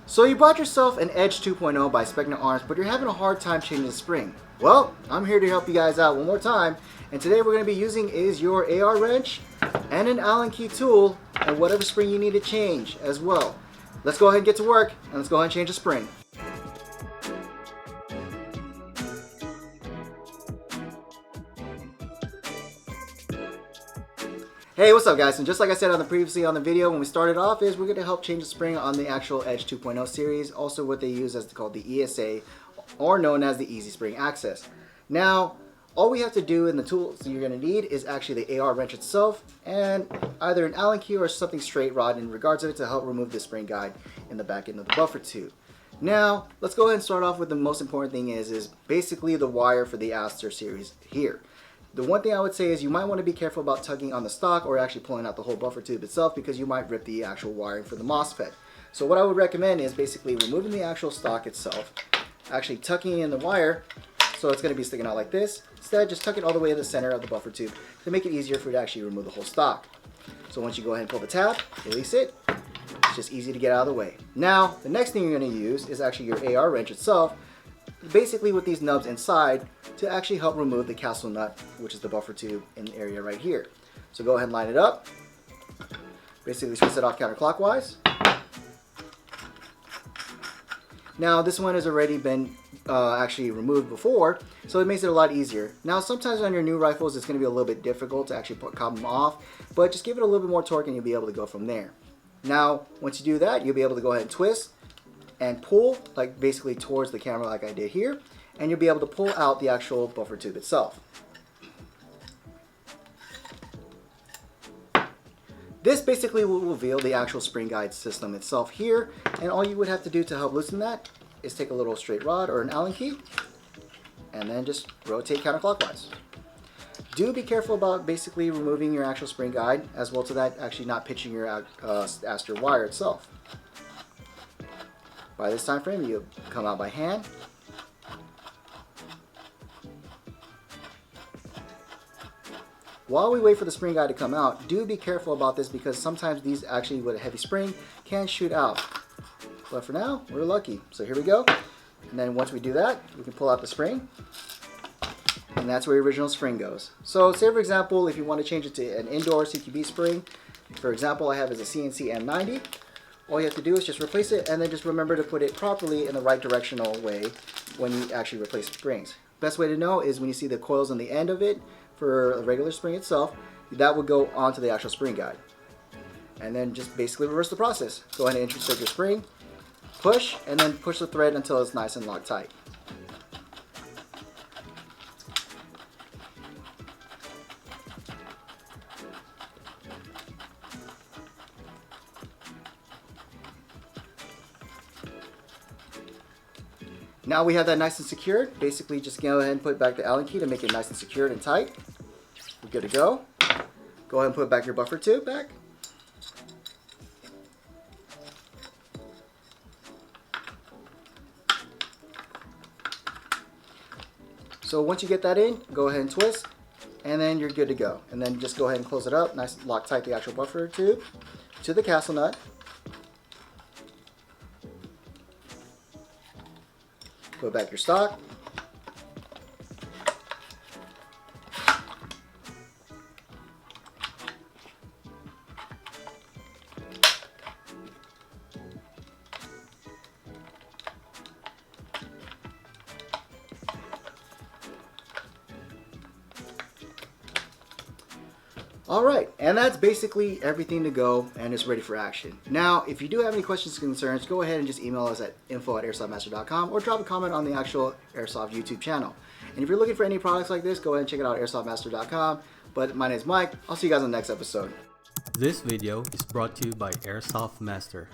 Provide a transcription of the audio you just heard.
So you bought yourself an Edge 2.0 by Specna arms, but you're having a hard time changing the spring. Well, I'm here to help you guys out one more time, and today we're going to be using is your AR wrench and an Allen key tool and whatever spring you need to change as well. Let's go ahead and get to work, and let's go ahead and change the spring. Hey, what's up guys? And just like I said previously on the video when we started off, is we're going to help change the spring on the actual Edge 2.0 series, also what they use as called the ESA, or known as the Easy Spring Access. Now, all we have to do in the tools you're going to need is actually the AR wrench itself and either an Allen key or something straight rod in regards to it to help remove the spring guide in the back end of the buffer tube. Now, let's go ahead and start off with the most important thing is basically the wire for the ASTER series here. The one thing I would say is you might want to be careful about tugging on the stock or actually pulling out the whole buffer tube itself, because you might rip the actual wiring for the Mosfet. So what I would recommend is basically removing the actual stock itself, actually tucking in the wire so it's going to be sticking out like this. Instead, just tuck it all the way to the center of the buffer tube to make it easier for you to actually remove the whole stock. So once you go ahead and pull the tab, release it. It's just easy to get out of the way. Now, the next thing you're going to use is actually your AR wrench itself, basically with these nubs inside to actually help remove the castle nut, which is the buffer tube in the area right here. So go ahead and line it up. Basically twist it off counterclockwise. Now this one has already been actually removed before, so it makes it a lot easier. Now sometimes on your new rifles it's going to be a little bit difficult to actually pop them off, but just give it a little bit more torque and you'll be able to go from there. Now once you do that, you'll be able to go ahead and twist and pull, like basically towards the camera like I did here, and you'll be able to pull out the actual buffer tube itself. This basically will reveal the actual spring guide system itself here, and all you would have to do to help loosen that is take a little straight rod or an Allen key and then just rotate counterclockwise. Do be careful about basically removing your actual spring guide, as well to that actually not pitching your ASTER wire itself. By this time frame, you'll come out by hand. While we wait for the spring guide to come out, do be careful about this, because sometimes these actually with a heavy spring can shoot out. But for now, we're lucky. So here we go. And then once we do that, we can pull out the spring. And that's where your original spring goes. So say for example, if you want to change it to an indoor CQB spring, for example, I have as a CNC M90. All you have to do is just replace it, and then just remember to put it properly in the right directional way when you actually replace springs. Best way to know is when you see the coils on the end of it for a regular spring itself, that will go onto the actual spring guide. And then just basically reverse the process. Go ahead and insert your spring, push, and then push the thread until it's nice and locked tight. Now we have that nice and secured. Basically just go ahead and put back the Allen key to make it nice and secured and tight. We're good to go. Go ahead and put back your buffer tube back. So once you get that in, go ahead and twist, and then you're good to go. And then just go ahead and close it up, nice, lock tight the actual buffer tube to the castle nut. Put back your stock. Alright, and that's basically everything to go, and it's ready for action. Now, if you do have any questions or concerns, go ahead and just email us at info@airsoftmaster.com or drop a comment on the actual Airsoft YouTube channel. And if you're looking for any products like this, go ahead and check it out at airsoftmaster.com. But my name is Mike. I'll see you guys on the next episode. This video is brought to you by Airsoft Master.